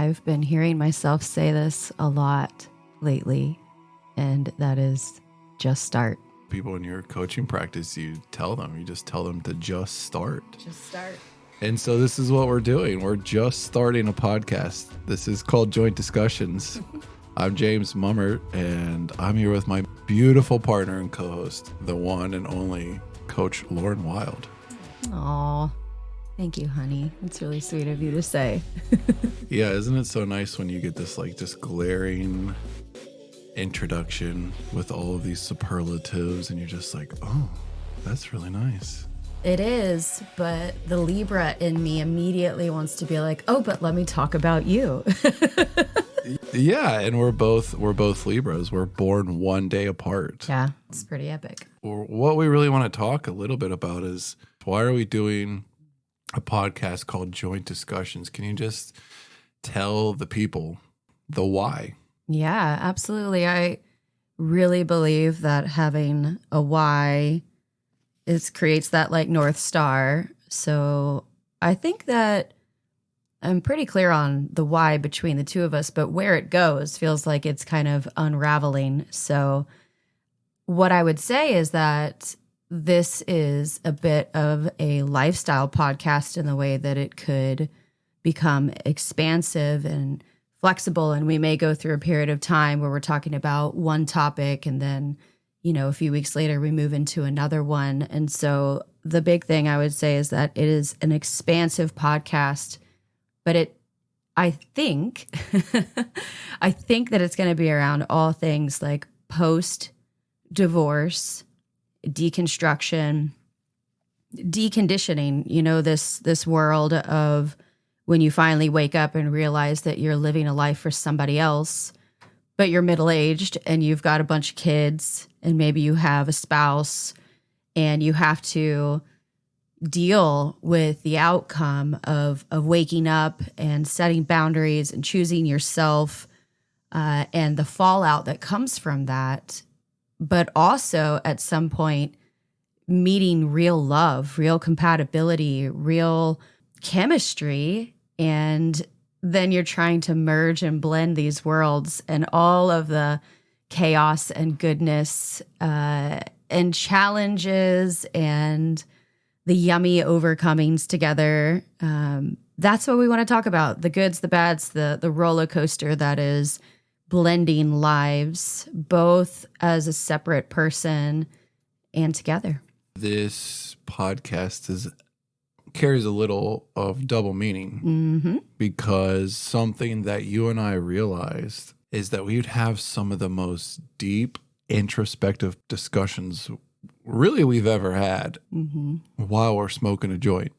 I've been hearing myself say this a lot lately, and that is just start. People in your coaching practice, you just tell them to just start. Just start. And so this is what we're doing. We're just starting a podcast. This is called Joint Discussions. I'm James Mummert, and I'm here with my beautiful partner and co-host, the one and only Coach Lauren Wild. Aw, thank you, honey. It's really sweet of you to say. Yeah, isn't it so nice when you get this glaring introduction with all of these superlatives and you're just like, oh, that's really nice. It is, but the Libra in me immediately wants to be like, oh, but let me talk about you. Yeah, and we're both Libras. We're born one day apart. Yeah, it's pretty epic. What we really want to talk a little bit about is, why are we doing a podcast called Joint Discussions? Can you just tell the people the why? Yeah, absolutely. I really believe that having a why creates that North Star. So I think that I'm pretty clear on the why between the two of us, but where it goes feels like it's kind of unraveling. So what I would say is that this is a bit of a lifestyle podcast in the way that it could become expansive and flexible. And we may go through a period of time where we're talking about one topic and then, a few weeks later we move into another one. And so the big thing I would say is that it is an expansive podcast, but I think that it's going to be around all things like post-divorce, deconstruction, deconditioning, this world of when you finally wake up and realize that you're living a life for somebody else, but you're middle-aged and you've got a bunch of kids and maybe you have a spouse and you have to deal with the outcome of waking up and setting boundaries and choosing yourself and the fallout that comes from that. But also at some point meeting real love, real compatibility, real chemistry, and then you're trying to merge and blend these worlds and all of the chaos and goodness and challenges and the yummy overcomings together. That's what we want to talk about. The goods, the bads, the roller coaster that is blending lives, both as a separate person and together. This podcast carries a little of double meaning because something that you and I realized is that we'd have some of the most deep introspective discussions really we've ever had while we're smoking a joint,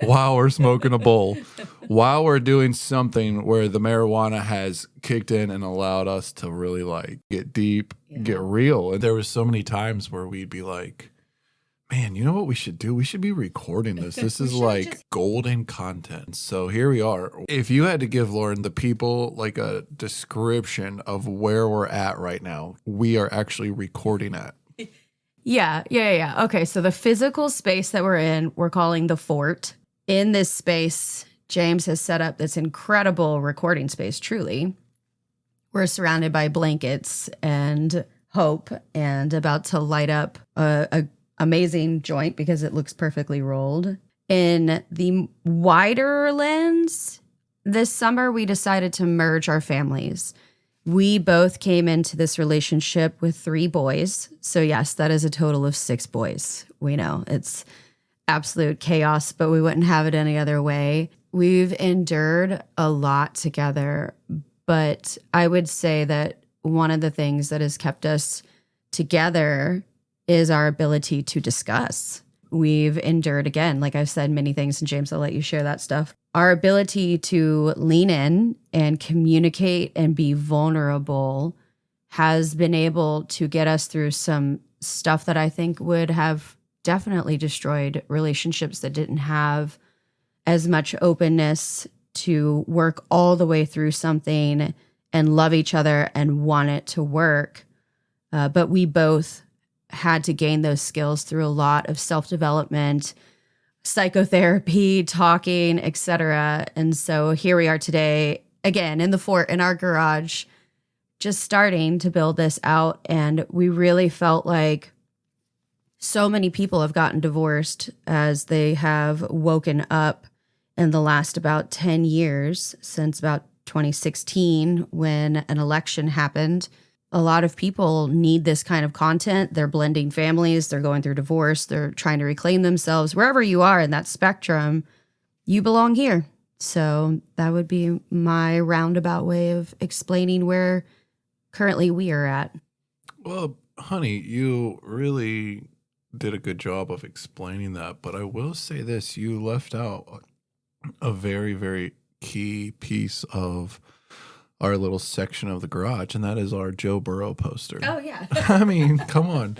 while we're smoking a bowl, while we're doing something where the marijuana has kicked in and allowed us to really get deep, get real. And there was so many times where we'd be like, man, you know what we should do? We should be recording this. This is golden content. So here we are. If you had to give Lauren, the people, a description of where we're at right now, we are actually recording at. Yeah. Okay, so the physical space that we're in, we're calling the Fort. In this space, James has set up this incredible recording space, truly. We're surrounded by blankets and hope and about to light up a amazing joint because it looks perfectly rolled. In the wider lens, this summer we decided to merge our families. We both came into this relationship with 3 boys. So yes, that is a total of 6 boys. We know it's absolute chaos, but we wouldn't have it any other way. We've endured a lot together, but I would say that one of the things that has kept us together is our ability to discuss. We've endured, again, like I've said, many things, and James, I'll let you share that stuff. Our ability to lean in and communicate and be vulnerable has been able to get us through some stuff that I think would have definitely destroyed relationships that didn't have as much openness to work all the way through something and love each other and want it to work. But we both had to gain those skills through a lot of self-development, psychotherapy, talking, etc. And so here we are today again, in the fort, in our garage, just starting to build this out. And we really felt like so many people have gotten divorced as they have woken up in the last about 10 years, since about 2016 when an election happened. A lot of people need this kind of content. They're blending families, they're going through divorce, they're trying to reclaim themselves. Wherever you are in that spectrum, you belong here. So that would be my roundabout way of explaining where currently we are at. Well, honey, you really did a good job of explaining that. But I will say this, you left out a very, very key piece of our little section of the garage, and that is our Joe Burrow poster. Oh, yeah. I mean, come on.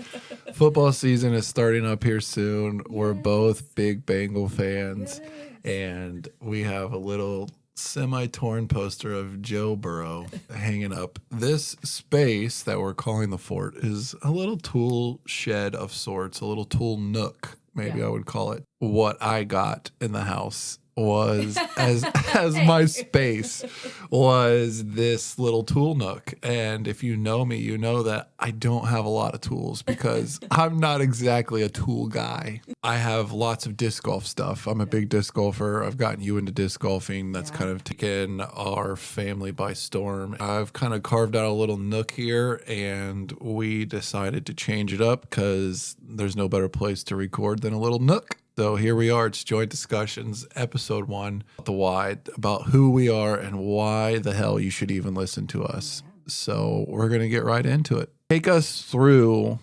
Football season is starting up here soon. We're both big Bengal fans, and we have a little semi-torn poster of Joe Burrow hanging up. This space that we're calling the fort is a little tool shed of sorts, a little tool nook, maybe I would call it. What I got in the house was as my space was this little tool nook. And if you know me, you know that I don't have a lot of tools because I'm not exactly a tool guy. I have lots of disc golf stuff. I'm a big disc golfer. I've gotten you into disc golfing. That's kind of taken our family by storm. I've kind of carved out a little nook here, and we decided to change it up because there's no better place to record than a little nook. So here we are. It's Joint Discussions, episode 1, the why, about who we are and why the hell you should even listen to us. So we're going to get right into it. Take us through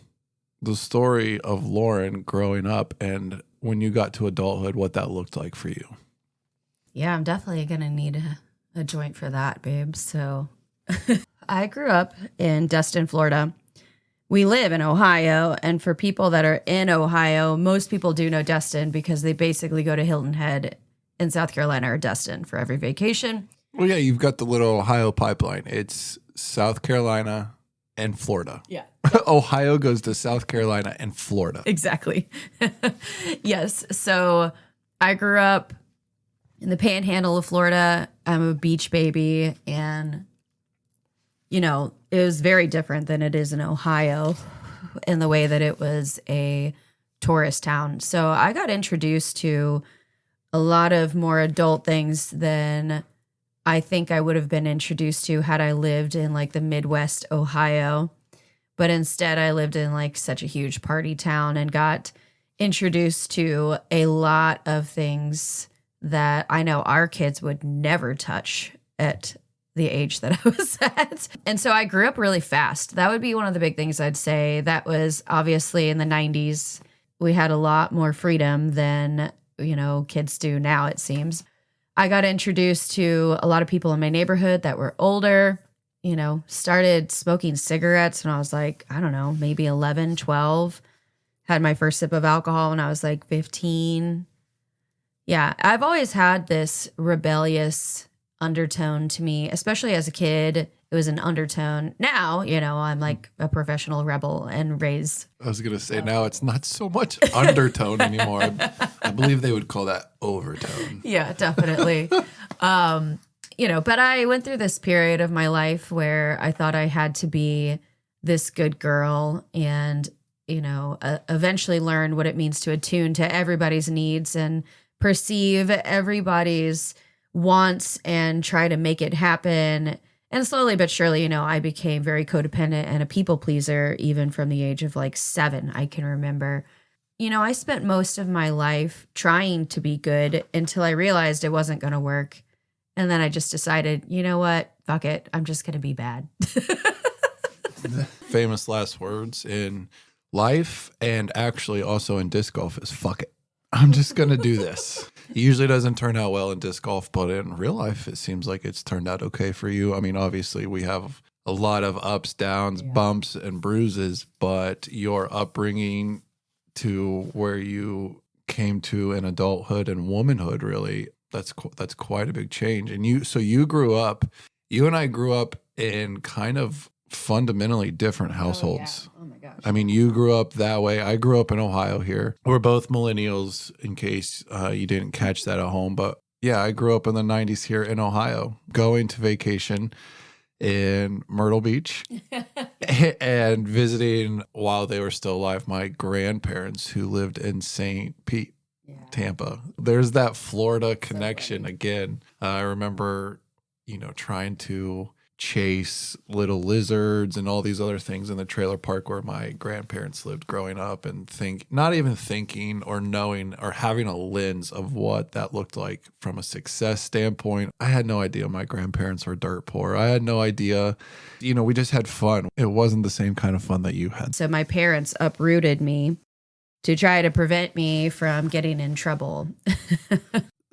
the story of Lauren growing up and when you got to adulthood, what that looked like for you. Yeah, I'm definitely going to need a joint for that, babe. So I grew up in Destin, Florida. We live in Ohio, and for people that are in Ohio, most people do know Destin because they basically go to Hilton Head in South Carolina or Destin for every vacation. Well, yeah, you've got the little Ohio pipeline. It's South Carolina and Florida. Yeah. Ohio goes to South Carolina and Florida. Exactly. Yes. So I grew up in the panhandle of Florida. I'm a beach baby, and you know, it was very different than it is in Ohio in the way that it was a tourist town. So I got introduced to a lot of more adult things than I think I would have been introduced to had I lived in like the Midwest Ohio. But instead I lived in like such a huge party town and got introduced to a lot of things that I know our kids would never touch at the age that I was at. And so I grew up really fast. That would be one of the big things I'd say. That was obviously in the 90s. We had a lot more freedom than, you know, kids do now, it seems. I got introduced to a lot of people in my neighborhood that were older, you know, started smoking cigarettes when I was like, I don't know, maybe 11, 12. Had my first sip of alcohol when I was like 15. Yeah, I've always had this rebellious undertone to me, especially as a kid. It was an undertone. Now, you know, I'm like a professional rebel and raised. I was going to say now it's not so much undertone anymore. I believe they would call that overtone. Yeah, definitely. You know, but I went through this period of my life where I thought I had to be this good girl and, you know, eventually learn what it means to attune to everybody's needs and perceive everybody's wants and try to make it happen. And slowly but surely, you know, I became very codependent and a people pleaser, even from the age of like 7, I can remember. You know, I spent most of my life trying to be good until I realized it wasn't going to work. And then I just decided, you know what? Fuck it. I'm just going to be bad. Famous last words in life and actually also in disc golf is fuck it. I'm just going to do this. It usually doesn't turn out well in disc golf, but in real life, it seems like it's turned out okay for you. I mean, obviously, we have a lot of ups, downs, bumps, and bruises, but your upbringing to where you came to in adulthood and womanhood, really, that's quite a big change. And you grew up, you and I grew up in kind of fundamentally different households. Oh my gosh. I mean, you grew up that way. I grew up in Ohio here. We're both millennials, in case you didn't catch that at home. But Yeah, I grew up in the 90s here in Ohio, going to vacation in Myrtle Beach and visiting while they were still alive my grandparents who lived in St. Pete, Tampa. There's that Florida connection again. I remember, trying to chase little lizards and all these other things in the trailer park where my grandparents lived growing up, and not even thinking or knowing or having a lens of what that looked like from a success standpoint. I had no idea my grandparents were dirt poor. I had no idea. We just had fun. It wasn't the same kind of fun that you had. So my parents uprooted me to try to prevent me from getting in trouble.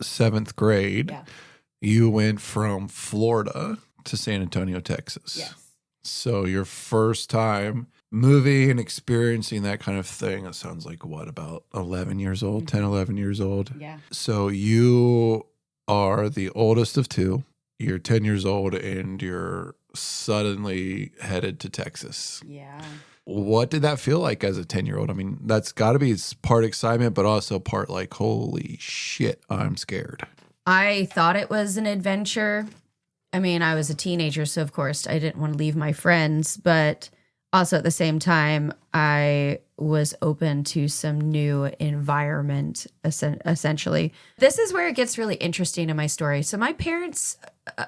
7th grade, you went from Florida to San Antonio, Texas. Yes. So your first time moving and experiencing that kind of thing, it sounds like about 11 years old, 10, 11 years old. Yeah. So you are the oldest of two. You're 10 years old and you're suddenly headed to Texas. Yeah. What did that feel like as a 10-year-old? I mean, that's got to be part excitement, but also part like, holy shit, I'm scared. I thought it was an adventure. I mean, I was a teenager, so of course I didn't want to leave my friends, but also at the same time, I was open to some new environment, essentially. This is where it gets really interesting in my story. So my parents,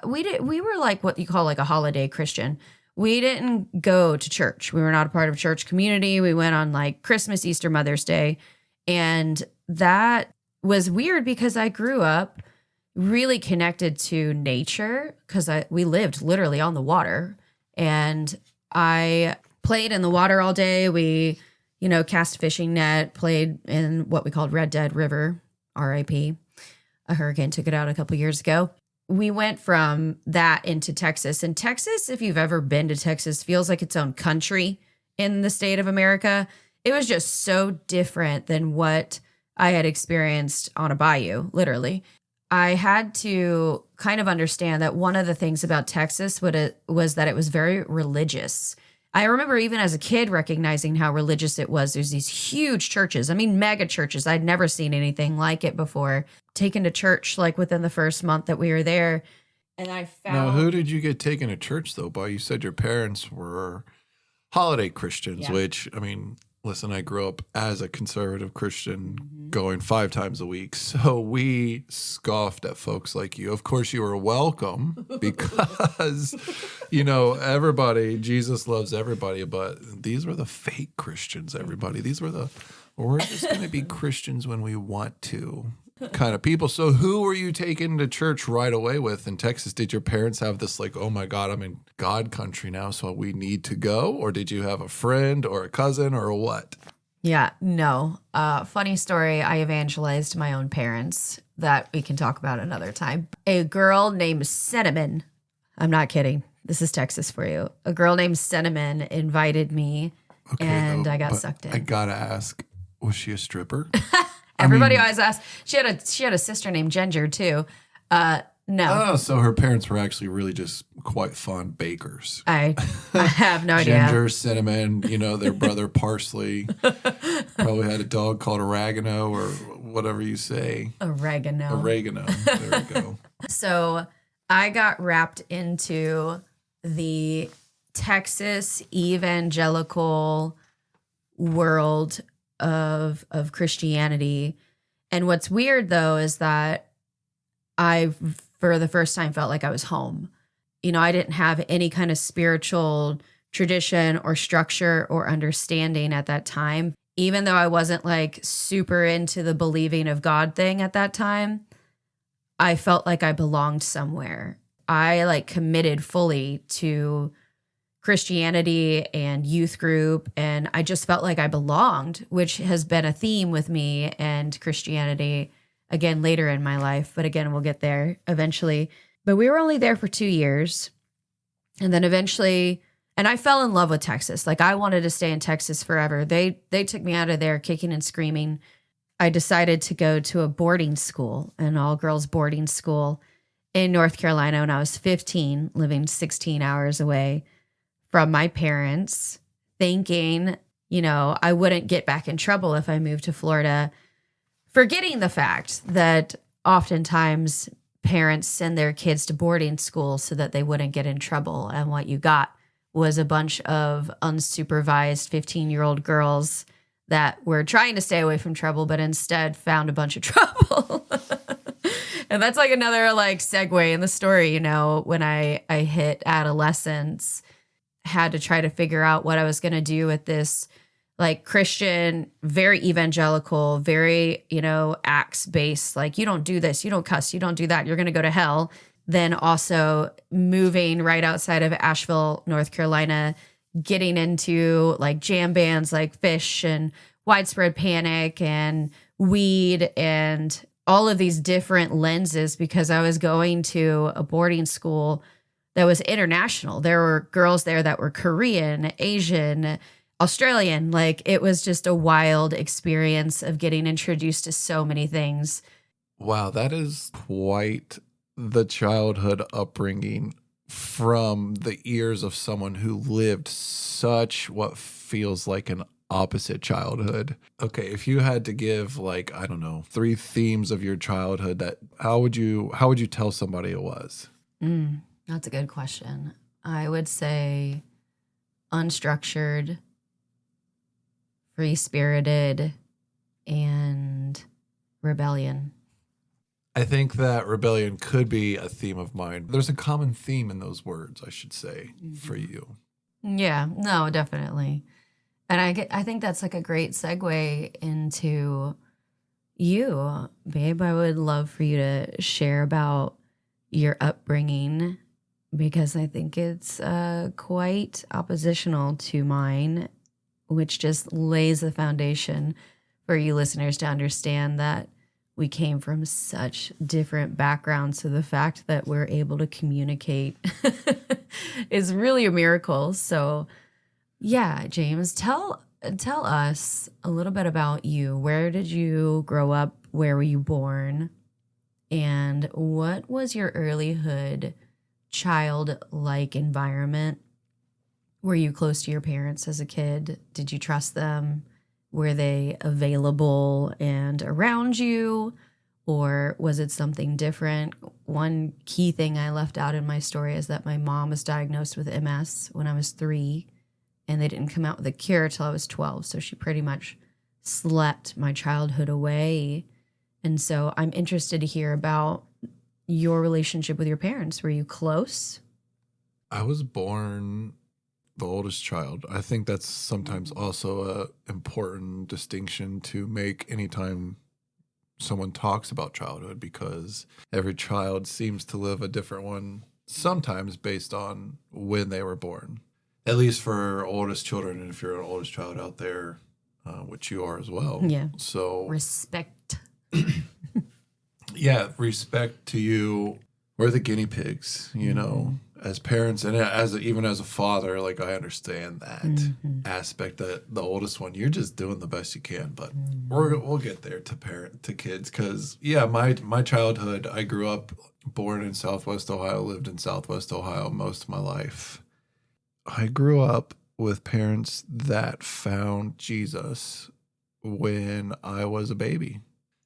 we were like what you call like a holiday Christian. We didn't go to church. We were not a part of church community. We went on like Christmas, Easter, Mother's Day. And that was weird because I grew up really connected to nature because we lived literally on the water, and I played in the water all day. We, cast a fishing net, played in what we called Red Dead River, RIP. A hurricane took it out a couple years ago. We went from that into Texas. And Texas, if you've ever been to Texas, feels like its own country in the state of America. It was just so different than what I had experienced on a bayou, literally. I had to kind of understand that one of the things about Texas was that it was very religious. I remember even as a kid recognizing how religious it was. There's these huge churches. I mean, mega churches. I'd never seen anything like it before. Taken to church like within the first month that we were there. And I found... Now, who did you get taken to church though by? You said your parents were holiday Christians, which, I mean... Listen, I grew up as a conservative Christian going 5 times a week. So we scoffed at folks like you. Of course, you were welcome because, everybody, Jesus loves everybody. But these were the fake Christians, everybody. We're just going to be Christians when we want to kind of people. So who were you taken to church right away with in Texas? Did your parents have this like, oh my God, I'm in God country now, so we need to go? Or did you have a friend or a cousin or what? Yeah, no. Funny story. I evangelized my own parents that we can talk about another time. A girl named Cinnamon. I'm not kidding. This is Texas for you. A girl named Cinnamon invited me and I got sucked in. I gotta ask, was she a stripper? Everybody always asks. She had a sister named Ginger too. No. Oh, so her parents were actually really just quite fond bakers. I have no idea. Ginger, cinnamon, their brother Parsley. Probably had a dog called Oregano or whatever you say. Oregano. There we go. So I got wrapped into the Texas evangelical world of Christianity. And what's weird though is that I, for the first time, felt like I was home. I didn't have any kind of spiritual tradition or structure or understanding at that time. Even though I wasn't like super into the believing of God thing at that time, I felt like I belonged somewhere. I like committed fully to Christianity and youth group, and I just felt like I belonged, which has been a theme with me and Christianity again later in my life. But again, we'll get there eventually. But we were only there for 2 years. And then eventually, and I fell in love with Texas. Like I wanted to stay in Texas forever. They took me out of there kicking and screaming. I decided to go to a boarding school, an all-girls boarding school in North Carolina when I was 15, living 16 hours away from my parents, thinking, I wouldn't get back in trouble if I moved to Florida, forgetting the fact that oftentimes parents send their kids to boarding school so that they wouldn't get in trouble. And what you got was a bunch of unsupervised 15-year-old girls that were trying to stay away from trouble, but instead found a bunch of trouble. And that's like another like segue in the story, you know, when I hit adolescence, had to try to figure out what I was going to do with this like Christian, very evangelical, very, you know, acts based, like you don't do this, you don't cuss, you don't do that, you're going to go to hell. Then also moving right outside of Asheville, North Carolina, getting into like jam bands like Fish and Widespread Panic and Weed and all of these different lenses because I was going to a boarding school that was international. There were girls there that were Korean, Asian, Australian. Like it was just a wild experience of getting introduced to so many things. Wow, that is quite the childhood upbringing from the ears of someone who lived such what feels like an opposite childhood. Okay, if you had to give like, I don't know, 3 themes of your childhood, that how would you tell somebody it was? That's a good question. I would say unstructured, free-spirited, and rebellion. I think that rebellion could be a theme of mine. There's a common theme in those words, I should say, for you. Yeah, no, definitely. And I think that's like a great segue into you, babe. I would love for you to share about your upbringing because I think it's quite oppositional to mine, which just lays the foundation for you listeners to understand that we came from such different backgrounds. So the fact that we're able to communicate is really a miracle. So yeah, James, tell us a little bit about you. Where did you grow up? Where were you born? And what was your earlyhood child-like environment? Were you close to your parents as a kid? Did you trust them? Were they available and around you? Or was it something different? One key thing I left out in my story is that my mom was diagnosed with MS when I was 3, and they didn't come out with a cure till I was 12. So she pretty much slept my childhood away. And so I'm interested to hear about your relationship with your parents. Were you close? I was born the oldest child. I think that's sometimes also a important distinction to make anytime someone talks about childhood, because every child seems to live a different one, sometimes based on when they were born. At least for oldest children, and if you're an oldest child out there, which you are as well. Yeah. So Respect. Yeah, respect to you. We're the guinea pigs, you know, as parents and even as a father. Like I understand that aspect. That the oldest one, you're just doing the best you can. But we'll get there to kids, because yeah, my childhood. I grew up, born in Southwest Ohio, lived in Southwest Ohio most of my life. I grew up with parents that found Jesus when I was a baby.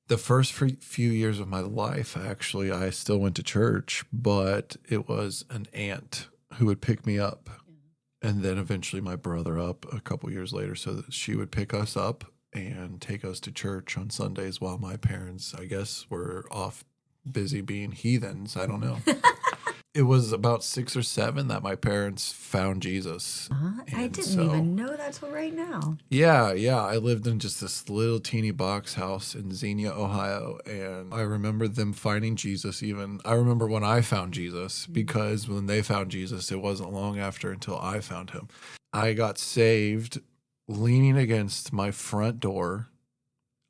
The first few years of my life, actually, I still went to church, but it was an aunt who would pick me up, and then eventually my brother up a couple years later, so that she would pick us up and take us to church on Sundays while my parents, I guess, were off busy being heathens. I don't know. It was about 6 or 7 that my parents found Jesus. I didn't even know that till right now. Yeah. I lived in just this little teeny box house in Xenia, Ohio. And I remember them finding Jesus even. I remember when I found Jesus, because when they found Jesus, it wasn't long after until I found him. I got saved leaning against my front door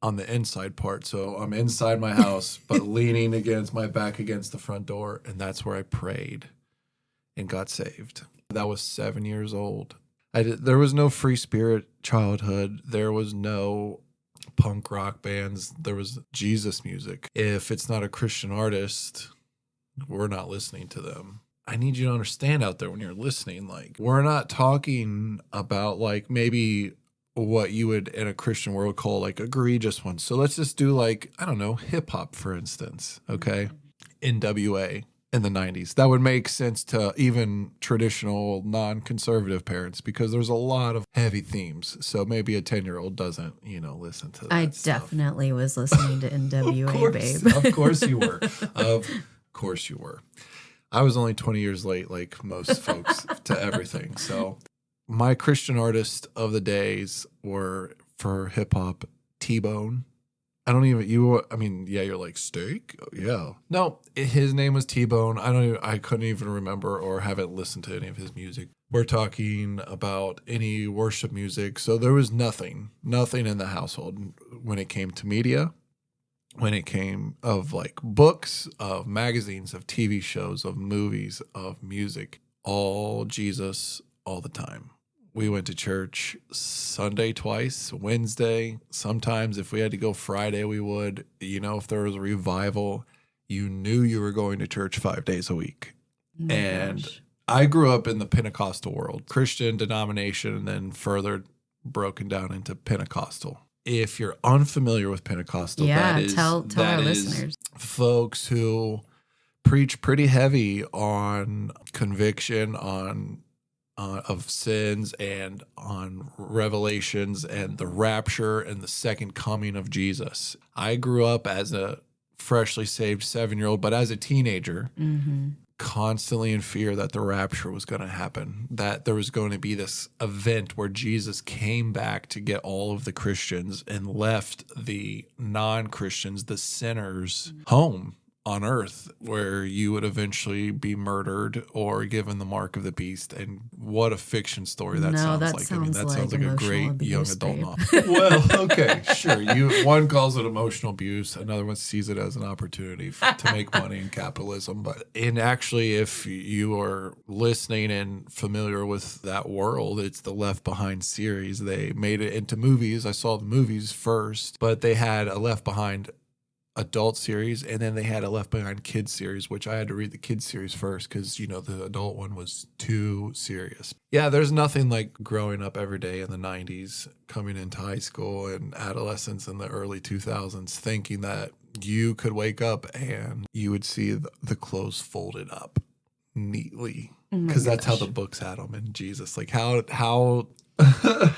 on the inside part. So I'm inside my house, but leaning against my back against the front door. And that's where I prayed and got saved. That was 7 years old. There was no free spirit childhood. There was no punk rock bands. There was Jesus music. If it's not a Christian artist, we're not listening to them. I need you to understand out there when you're listening, like, we're not talking about like maybe what you would in a Christian world call like egregious ones. So let's just do like, I don't know, hip hop, for instance. Okay. NWA in the 90s. That would make sense to even traditional non-conservative parents because there's a lot of heavy themes. So maybe a 10-year-old doesn't, listen to that I stuff. definitely was listening to NWA, babe. Of course you were. Of course you were. I was only 20 years late, like most folks, to everything. So my Christian artist of the days were for hip hop, T-Bone. You're like Steak? Yeah. No, his name was T-Bone. I couldn't even remember or haven't listened to any of his music. We're talking about any worship music. So there was nothing in the household when it came to media, when it came of like books, of magazines, of TV shows, of movies, of music, all Jesus all the time. We went to church Sunday twice, Wednesday. Sometimes if we had to go Friday, we would. If there was a revival, you knew you were going to church 5 days a week. Gosh. I grew up in the Pentecostal world, Christian denomination, and then further broken down into Pentecostal. If you're unfamiliar with Pentecostal, tell our listeners. Folks who preach pretty heavy on conviction, of sins and on revelations and the rapture and the second coming of Jesus. I grew up as a freshly saved 7-year-old, but as a teenager, constantly in fear that the rapture was going to happen, that there was going to be this event where Jesus came back to get all of the Christians and left the non-Christians, the sinners, home on earth, where you would eventually be murdered or given the mark of the beast. And what a fiction story that sounds like. That sounds like a great young adult novel. Well, okay, sure. One calls it emotional abuse, another one sees it as an opportunity to make money in capitalism. Actually, if you are listening and familiar with that world, it's the Left Behind series. They made it into movies. I saw the movies first, but they had a Left Behind adult series, and then they had a Left Behind kids series, which I had to read the kids series first because the adult one was too serious. Yeah, there's nothing like growing up every day in the 90s, coming into high school and adolescence in the early 2000s, thinking that you could wake up and you would see the clothes folded up neatly because that's how the books had them. And Jesus, like how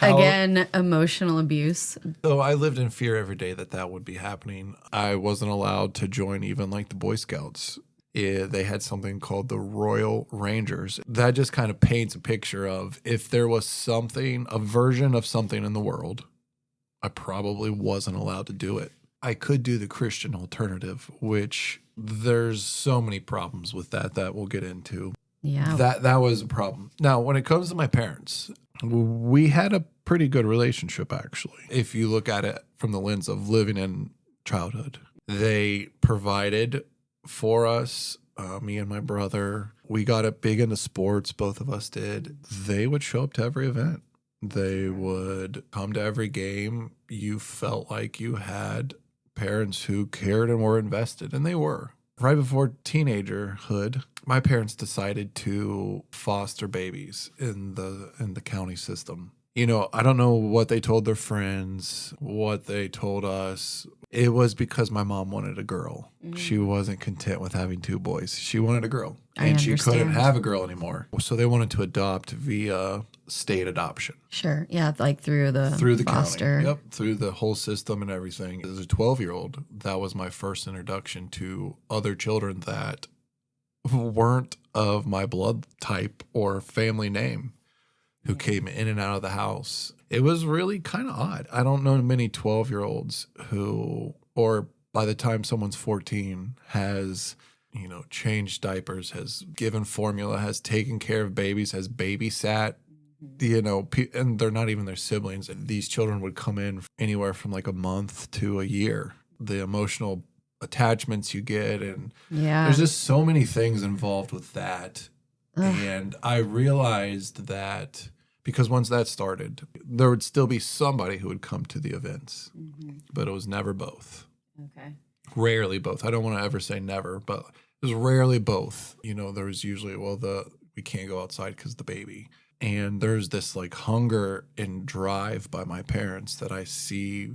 again, emotional abuse. So I lived in fear every day that would be happening. I wasn't allowed to join even like the Boy Scouts. They had something called the Royal Rangers. That just kind of paints a picture of if there was something, a version of something in the world, I probably wasn't allowed to do it. I could do the Christian alternative, which there's so many problems with that we'll get into. Yeah. That was a problem. Now, when it comes to my parents, we had a pretty good relationship, actually. If you look at it from the lens of living in childhood, they provided for us, me and my brother. We got it big into sports. Both of us did. They would show up to every event. They would come to every game. You felt like you had parents who cared and were invested, and they were. Right before teenagerhood, my parents decided to foster babies in the county system. I don't know what they told their friends, what they told us. It was because my mom wanted a girl. She wasn't content with having 2 boys. She wanted a girl. And she couldn't have a girl anymore. So they wanted to adopt via state adoption. Sure. Yeah, like through the foster. County. Yep, through the whole system and everything. As a 12-year-old, that was my first introduction to other children that weren't of my blood type or family name who came in and out of the house. It was really kind of odd. I don't know many 12-year-olds who, or by the time someone's 14, has changed diapers, has given formula, has taken care of babies, has babysat, and they're not even their siblings. These children would come in anywhere from like a month to a year. The emotional attachments you get, and there's just so many things involved with that. And I realized that because once that started, there would still be somebody who would come to the events, but it was never both. Okay. Rarely both. I don't want to ever say never, but it was rarely both. There was usually, we can't go outside because the baby. And there's this like hunger and drive by my parents that I see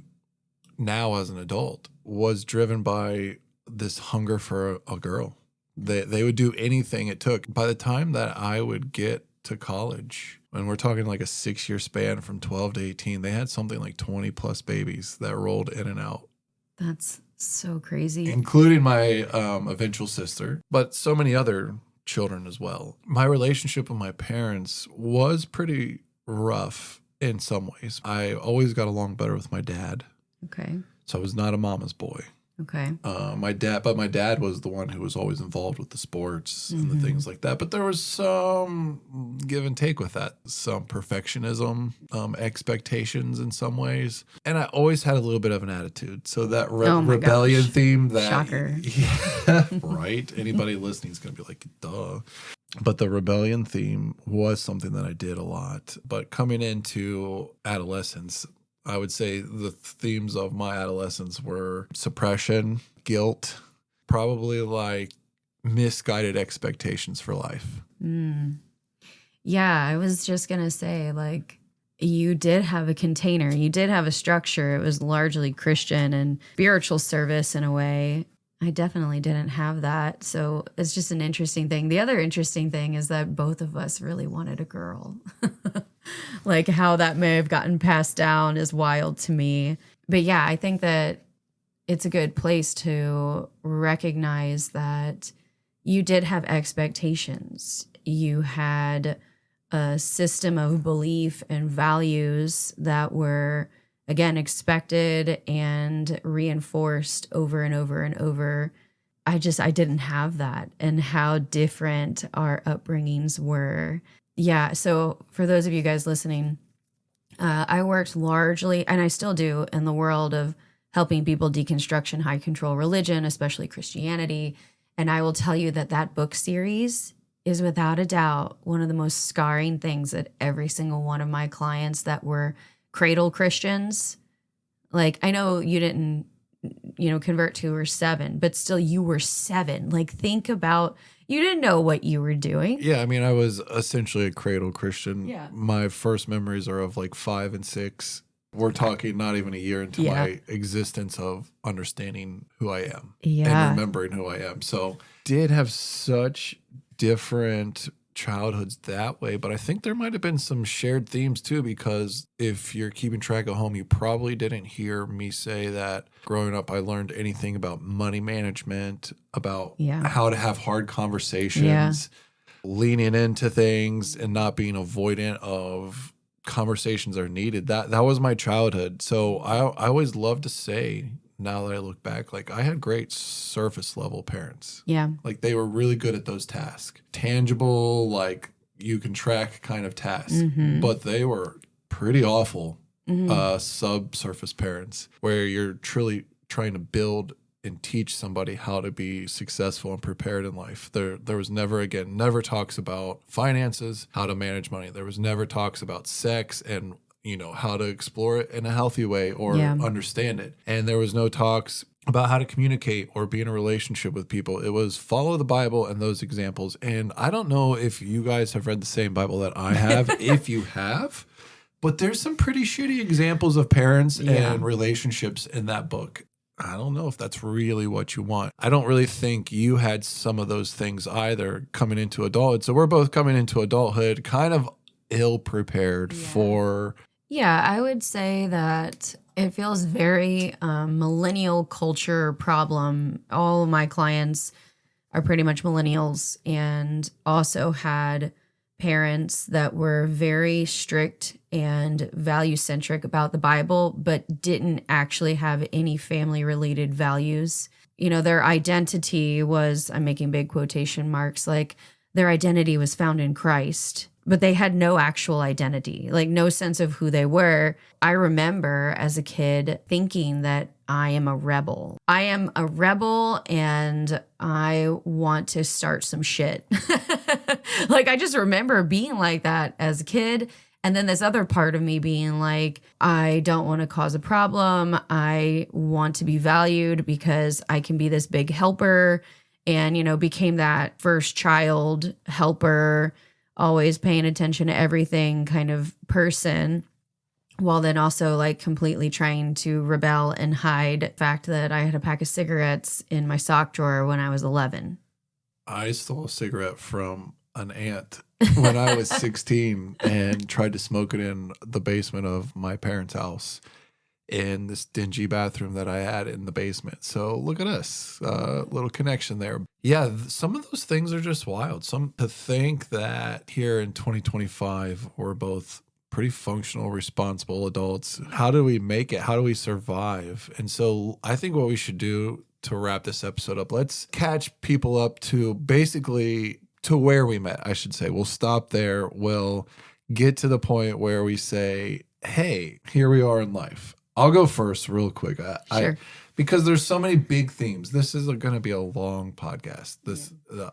now as an adult was driven by this hunger for a girl. They would do anything it took. By the time that I would get to college, and we're talking like a 6-year span from 12 to 18, they had something like 20 plus babies that rolled in and out. That's so crazy. Including my eventual sister, but so many other children as well. My relationship with my parents was pretty rough in some ways. I always got along better with my dad. Okay. So I was not a mama's boy. Okay. My dad was the one who was always involved with the sports and the things like that. But there was some give and take with that, some perfectionism, expectations in some ways, and I always had a little bit of an attitude. So that rebellion theme, that shocker, yeah, right? Anybody listening is going to be like, duh. But the rebellion theme was something that I did a lot. But coming into adolescence, I would say the themes of my adolescence were suppression, guilt, probably like misguided expectations for life. Yeah, I was just going to say, like, you did have a container, you did have a structure. It was largely Christian and spiritual service in a way. I definitely didn't have that. So it's just an interesting thing. The other interesting thing is that both of us really wanted a girl. Like how that may have gotten passed down is wild to me. But yeah, I think that it's a good place to recognize that you did have expectations. You had a system of belief and values that were, again, expected and reinforced over and over and over. I didn't have that, and how different our upbringings were. Yeah. So for those of you guys listening, I worked largely, and I still do, in the world of helping people deconstruct and high control religion, especially Christianity. And I will tell you that that book series is without a doubt one of the most scarring things that every single one of my clients that were cradle Christians, like, I know you didn't, convert to or 7, but still you were 7. Like, think about, you didn't know what you were doing. Yeah, I mean, I was essentially a cradle Christian. Yeah. My first memories are of like 5 and 6. We're talking not even a year into my existence of understanding who I am and remembering who I am. So did have such different childhoods that way, but I think there might have been some shared themes too, because if you're keeping track at home, you probably didn't hear me say that growing up I learned anything about money management, about how to have hard conversations, leaning into things and not being avoidant of conversations that are needed. That was my childhood. So I always love to say, now that I look back, like, I had great surface level parents. Yeah. Like, they were really good at those tasks. Tangible, like, you can track kind of tasks. But they were pretty awful subsurface parents, where you're truly trying to build and teach somebody how to be successful and prepared in life. There was never talks about finances, how to manage money. There was never talks about sex and how to explore it in a healthy way or understand it. And there was no talks about how to communicate or be in a relationship with people. It was follow the Bible and those examples. And I don't know if you guys have read the same Bible that I have. If you have, but there's some pretty shitty examples of parents and relationships in that book. I don't know if that's really what you want. I don't really think you had some of those things either coming into adulthood. So we're both coming into adulthood kind of ill prepared for. Yeah, I would say that it feels very millennial culture problem. All of my clients are pretty much millennials and also had parents that were very strict and value centric about the Bible, but didn't actually have any family related values. Their identity was, I'm making big quotation marks, like their identity was found in Christ, but they had no actual identity, like no sense of who they were. I remember as a kid thinking that I am a rebel. I am a rebel and I want to start some shit. Like, I just remember being like that as a kid. And then this other part of me being like, I don't want to cause a problem. I want to be valued because I can be this big helper, and, became that first child helper, always paying attention to everything kind of person, while then also like completely trying to rebel and hide the fact that I had a pack of cigarettes in my sock drawer when I was 11. I stole a cigarette from an aunt when I was 16 and tried to smoke it in the basement of my parents' house in this dingy bathroom that I had in the basement. So look at us, little connection there. Yeah, some of those things are just wild. Some to think that here in 2025, we're both pretty functional, responsible adults. How do we make it? How do we survive? And so I think what we should do to wrap this episode up, let's catch people up to basically to where we met, I should say. We'll stop there. We'll get to the point where we say, hey, here we are in life. I'll go first real quick. Sure. Because there's so many big themes. This is going to be a long podcast.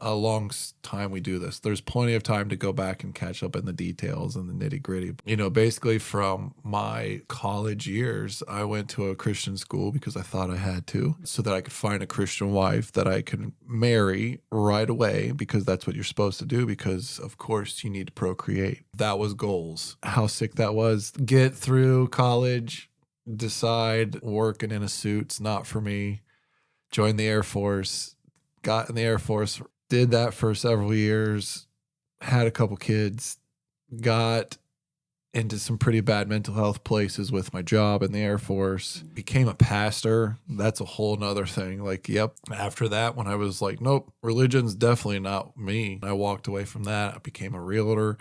A long time we do this. There's plenty of time to go back and catch up in the details and the nitty gritty. Basically from my college years, I went to a Christian school because I thought I had to, so that I could find a Christian wife that I could marry right away, because that's what you're supposed to do, because of course you need to procreate. That was goals. How sick that was. Get through college, decide working in a suit's not for me, joined the Air Force, got in the Air Force, did that for several years, had a couple kids, got into some pretty bad mental health places with my job in the Air Force, became a pastor. That's a whole nother thing. After that, when I was like, nope, religion's definitely not me, I walked away from that. I became a realtor.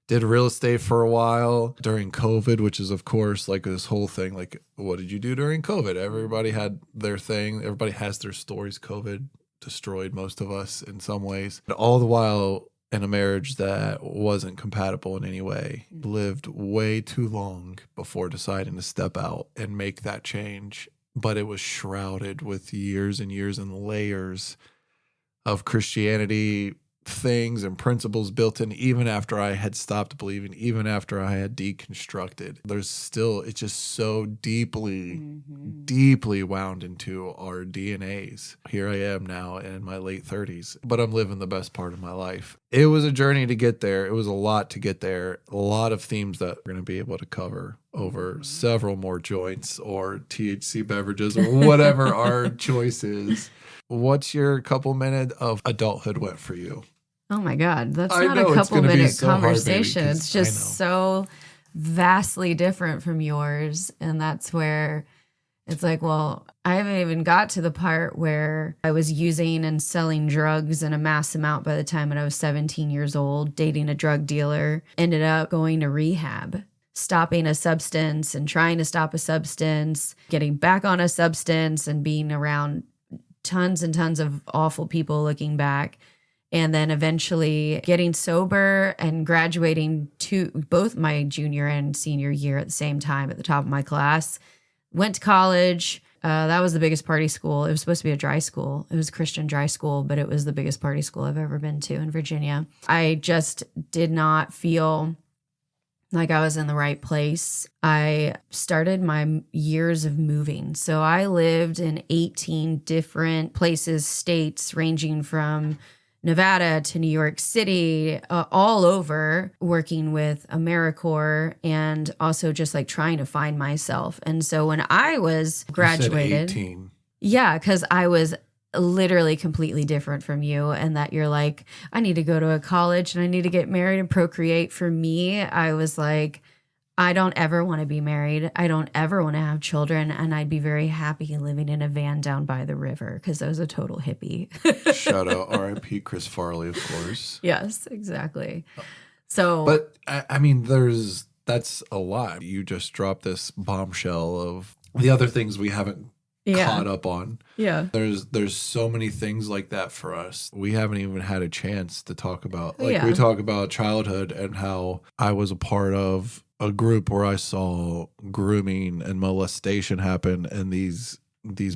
Did real estate for a while during COVID, which is, of course, like this whole thing. Like, what did you do during COVID? Everybody had their thing. Everybody has their stories. COVID destroyed most of us in some ways. But all the while in a marriage that wasn't compatible in any way. Lived way too long before deciding to step out and make that change. But it was shrouded with years and years and layers of Christianity things and principles built in, even after I had stopped believing, even after I had deconstructed. There's still, it's just so deeply wound into our DNAs. Here I am now in my late 30s, but I'm living the best part of my life. It was a journey to get there. It was a lot to get there. A lot of themes that we're going to be able to cover over several more joints or THC beverages or whatever our choice is. What's your couple minute of adulthood went for you? Oh my God, that's not a couple minute conversation. It's just so vastly different from yours. And that's where it's like, well, I haven't even got to the part where I was using and selling drugs in a mass amount by the time when I was 17 years old, dating a drug dealer, ended up going to rehab, stopping a substance and trying to stop a substance, getting back on a substance and being around tons and tons of awful people looking back. And then eventually getting sober and graduating to both my junior and senior year at the same time at the top of my class. Went to college. That was the biggest party school. It was supposed to be a dry school. It was a Christian dry school, but it was the biggest party school I've ever been to in Virginia. I just did not feel like I was in the right place. I started my years of moving. So I lived in 18 different places, states, ranging from Nevada to New York City, all over, working with AmeriCorps and also just like trying to find myself. And so when I was graduated, 18. Yeah, because I was literally completely different from you, and that you're like, I need to go to a college and I need to get married and procreate. For me, I was like, I don't ever want to be married. I don't ever want to have children. And I'd be very happy living in a van down by the river because I was a total hippie. Shout out R.I.P. Chris Farley, of course. Yes, exactly. So, but I mean, that's a lot. You just dropped this bombshell of the other things we haven't caught up on. Yeah. There's so many things like that for us. We haven't even had a chance to talk about. We talk about childhood and how I was a part of a group where I saw grooming and molestation happen, and these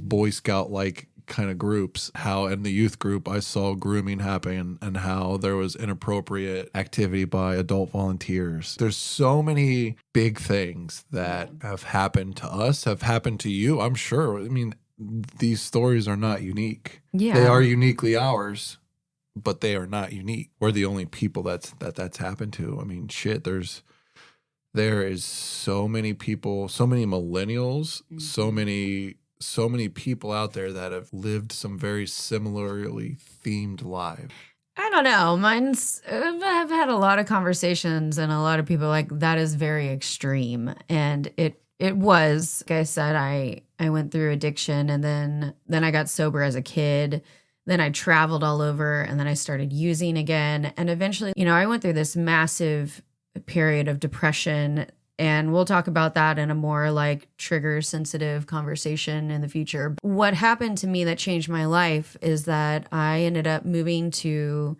Boy Scout like kind of groups, how in the youth group I saw grooming happen and how there was inappropriate activity by adult volunteers. There's so many big things that have happened to us, have happened to you, I'm sure. I mean, these stories are not unique. Yeah. They are uniquely ours. but they are not unique. We're the only people that's happened to. I mean, shit, there is so many people, so many millennials, so many people out there that have lived some very similarly themed lives. I don't know. I've had a lot of conversations and a lot of people like that is very extreme. And it was, like I said, I went through addiction and then I got sober as a kid. Then I traveled all over and then I started using again. And eventually, I went through this massive period of depression. And we'll talk about that in a more like trigger sensitive conversation in the future. What happened to me that changed my life is that I ended up moving to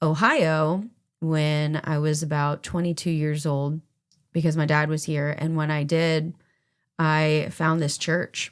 Ohio when I was about 22 years old because my dad was here. And when I did, I found this church.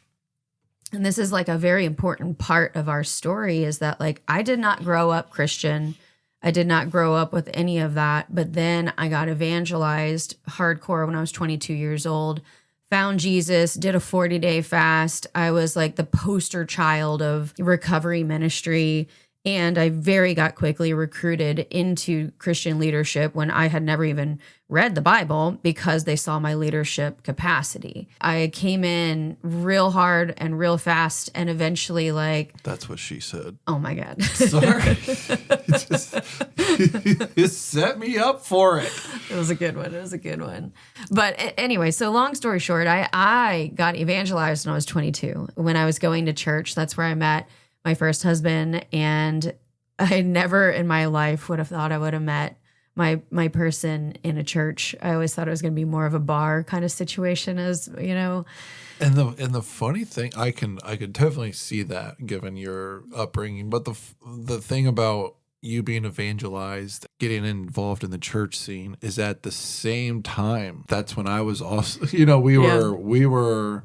And this is like a very important part of our story is that like I did not grow up Christian. I did not grow up with any of that, but then I got evangelized hardcore when I was 22 years old, found Jesus, did a 40-day fast. I was like the poster child of recovery ministry, and I got quickly recruited into Christian leadership when I had never even read the Bible because they saw my leadership capacity. I came in real hard and real fast and eventually like... That's what she said. Oh my God. Sorry. You set me up for it. It was a good one. But anyway, so long story short, I got evangelized when I was 22. When I was going to church, that's where I met my first husband, and I never in my life would have thought I would have met my person in a church. I always thought it was going to be more of a bar kind of situation, as you know. And the funny thing, I can definitely see that given your upbringing. But the thing about you being evangelized, getting involved in the church scene, is at the same time. That's when I was also, we were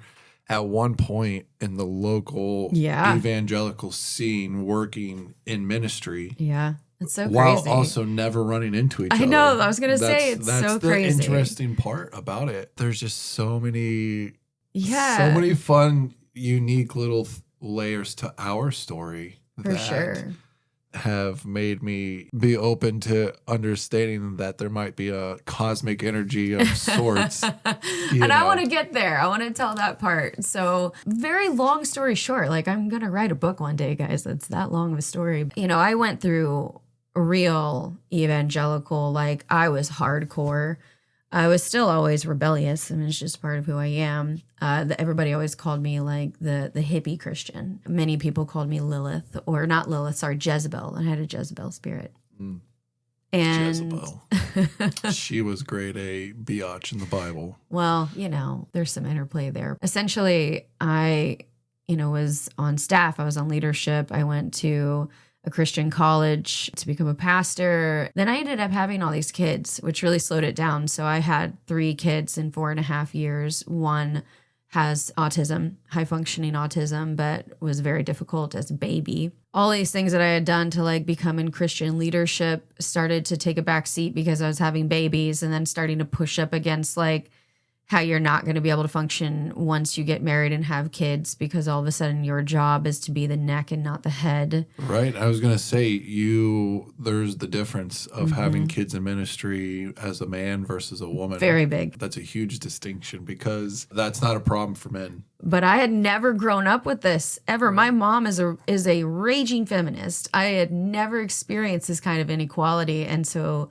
at one point in the local evangelical scene working in ministry. Yeah. It's so while crazy. Also never running into each other. I know. I was going to say, it's so crazy. That's the interesting part about it. There's just so many fun, unique little layers to our story For sure. have made me be open to understanding that there might be a cosmic energy of sorts. I want to get there. I want to tell that part. So very long story short, like I'm going to write a book one day, guys. That's that long of a story. I went through real evangelical, like I was hardcore. I was still always rebellious. I mean, it's just part of who I am. Everybody always called me like the hippie Christian. Many people called me Lilith, or not Lilith, sorry, Jezebel. I had a Jezebel spirit. And Jezebel. She was grade A biatch in the Bible. Well, there's some interplay there. Essentially, I, was on staff. I was on leadership. I went to a Christian college to become a pastor. Then I ended up having all these kids, which really slowed it down. So I had 3 kids in 4.5 years. One has autism, high functioning autism, but was very difficult as a baby. All these things that I had done to like become in Christian leadership started to take a back seat because I was having babies and then starting to push up against like how you're not going to be able to function once you get married and have kids because all of a sudden your job is to be the neck and not the head. Right. I was going to say there's the difference of having kids in ministry as a man versus a woman. Very big. That's a huge distinction because that's not a problem for men. But I had never grown up with this ever. My mom is a raging feminist. I had never experienced this kind of inequality. And so,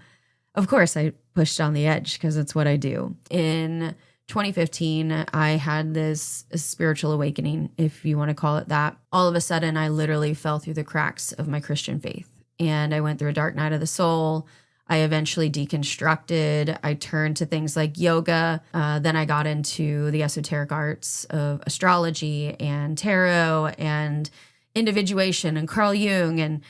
of course, I pushed on the edge because it's what I do. In 2015, I had this spiritual awakening, if you want to call it that. All of a sudden, I literally fell through the cracks of my Christian faith. And I went through a dark night of the soul. I eventually deconstructed. I turned to things like yoga. Then I got into the esoteric arts of astrology and tarot and individuation and Carl Jung. And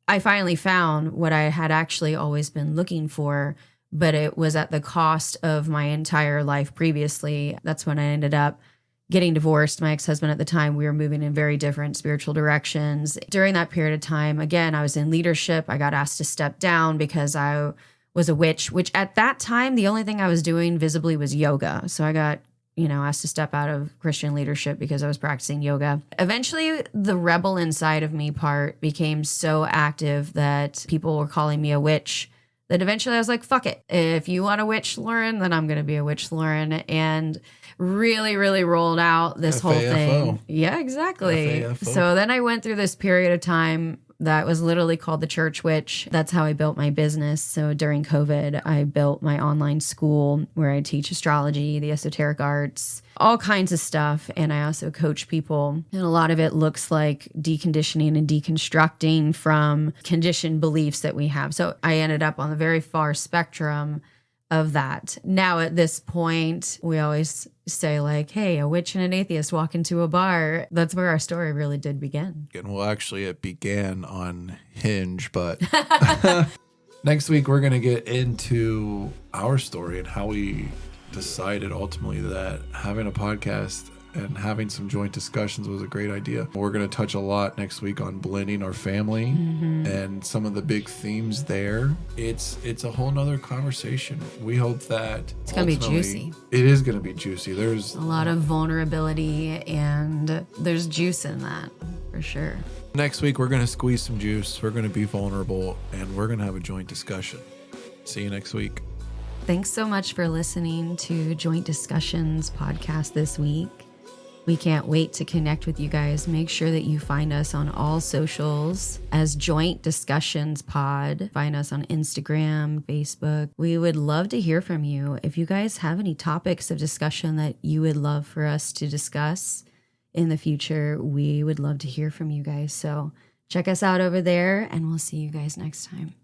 I finally found what I had actually always been looking for, but it was at the cost of my entire life previously. That's when I ended up getting divorced. My ex-husband at the time, we were moving in very different spiritual directions. During that period of time, again, I was in leadership. I got asked to step down because I was a witch, which at that time, the only thing I was doing visibly was yoga. So I got asked to step out of Christian leadership because I was practicing yoga. Eventually, the rebel inside of me part became so active that people were calling me a witch. That eventually I was like, fuck it. If you want a witch, Lauren, then I'm going to be a witch, Lauren. And really, really rolled out this whole thing. Yeah, exactly. FAFO. So then I went through this period of time that was literally called the Church Witch. That's how I built my business. So during COVID, I built my online school where I teach astrology, the esoteric arts, all kinds of stuff. And I also coach people. And a lot of it looks like deconditioning and deconstructing from conditioned beliefs that we have. So I ended up on the very far spectrum of that. Now at this point, we always say like, hey, a witch and an atheist walk into a bar. That's where our story really did begin. And well, actually, it began on Hinge, but next week we're going to get into our story and how we decided ultimately that having a podcast and having some joint discussions was a great idea. We're going to touch a lot next week on blending our family and some of the big themes there. It's a whole nother conversation. We hope that it's going to be juicy. It is going to be juicy. There's a lot of vulnerability and there's juice in that for sure. Next week, we're going to squeeze some juice. We're going to be vulnerable and we're going to have a joint discussion. See you next week. Thanks so much for listening to Joint Discussions podcast this week. We can't wait to connect with you guys. Make sure that you find us on all socials as Joint Discussions Pod. Find us on Instagram, Facebook. We would love to hear from you. If you guys have any topics of discussion that you would love for us to discuss in the future, we would love to hear from you guys. So check us out over there and we'll see you guys next time.